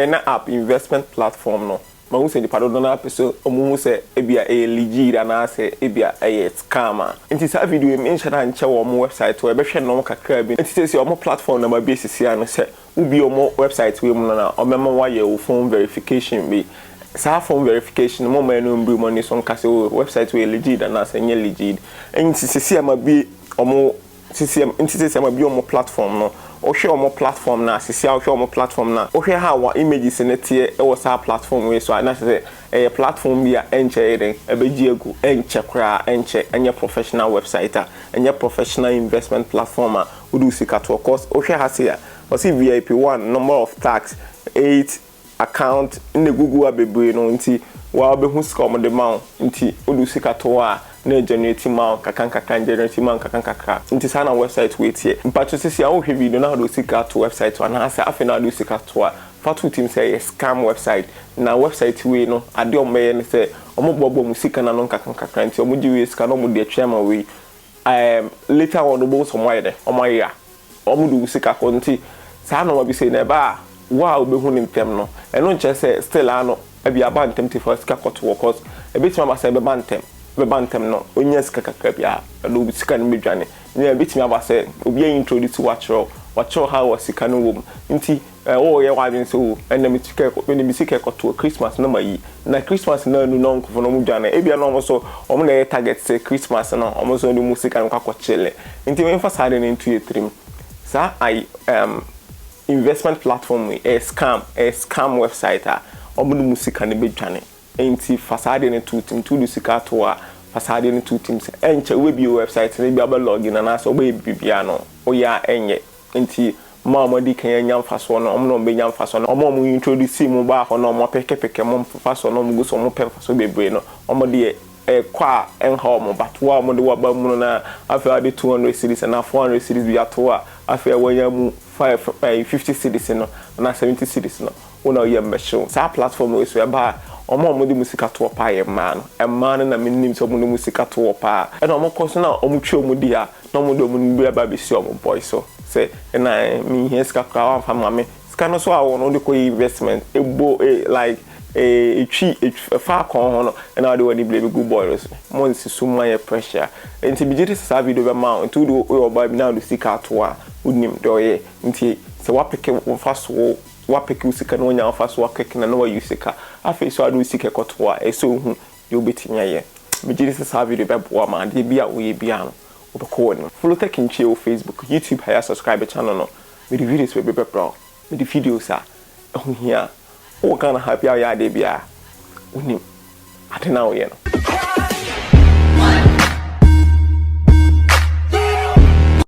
ena app investment platform no ma hu se nipa do na apeso omu se ebia legit na se ebia scam nti sa video em enhara nche wo mo website we behwe no kakra bi nti se omo platform na ma bi sisi ano se ubi omo website we mu na omema wa ye phone verification bi sa phone verification mo ma no mbri money so nka se website we legit na se nye legit nti sisi ama bi omo CCM nti ama bi omo platform no ohwe omo platform na sisi ohwe omo platform na ohwe ha wa images ne tie e wo sa platform we so na se platform bi a enche eden ebeji egu enche kra enche enye professional website enye professional investment platform a udu sika to course ohwe ha se ya o si VIP 1 number of tax 8 account in the Google abebre no nti wa obehu sika omo de ma nti udu sika to a na generate ma kakan generate ma kakan nti sa na website we tie mpacho sisi a wo hwe video na do sika to website na asa afi na do sika to a fatu team say scam website na website we no ade o meye ne say omo bobo musika na no kakan nti omo jiwe sika no mo de twema we later on bo so mo yede omo ya omo do sika ko nti sa na mo bi say na ba wa obehu ni ntem no eno nche say still ano abi aba ntem ti for sika ko to workers ebitima ba say be bantem no onye sika kakra bia do sika no medwane nya ebitima ba say obi introduce watch how was sika no wom nti oh ye wa bin so enna mitike ko ni misike ko to Christmas na mayi na Christmas na nu no nkofo no mudwane ebia no mo so omo na target say Christmas no omo so ni musika no kwakọ chele nti we fa sade ni ntu etrim sa investment platform a scam website omo no musika ne bedwane enti fasade ne tutim tu du sika to a fasade ne tutim se enche we bi website ne bi aba login na so be bibia no o ya enye enti mama di kan nya mfaso no omno be nya mfaso no omo mu introduce mu ba ho no omo peke mo mfaso no mu go so mo pe mfaso bebre no omo de kwa enha omo but wa omo de wa ba mu na afa de 200 series na 400 series bi ato a afa wanya mu 50 series no na 70 series no una ye mbesho sa platform we so ba omo de musika to pa ye man na menim so omo de musika to pa e na omo koso na omo twa omo di a na omo de omo bi aba be si omo boy so say na me here ska ka wan fa mame ska no so a won de ko investment ebo like fa kon ho no na de wani blame good boys mo nsi suma ye pressure enti bijiti sa video be ma ntu do oba bi na do sika to a unim do ye nti se wa peke fa so wa peke usika no nya fa so wa keke na wa usika afi so adu usika koto a eso hu de obetinya ye bijiti sa video be bo ma de bia wo ye bia no obeko no follow techintwi o Facebook YouTube haya subscribe channel no me the videos we be pro me the videos a ehun hia o kana happy ya de bia unim atena wo ye no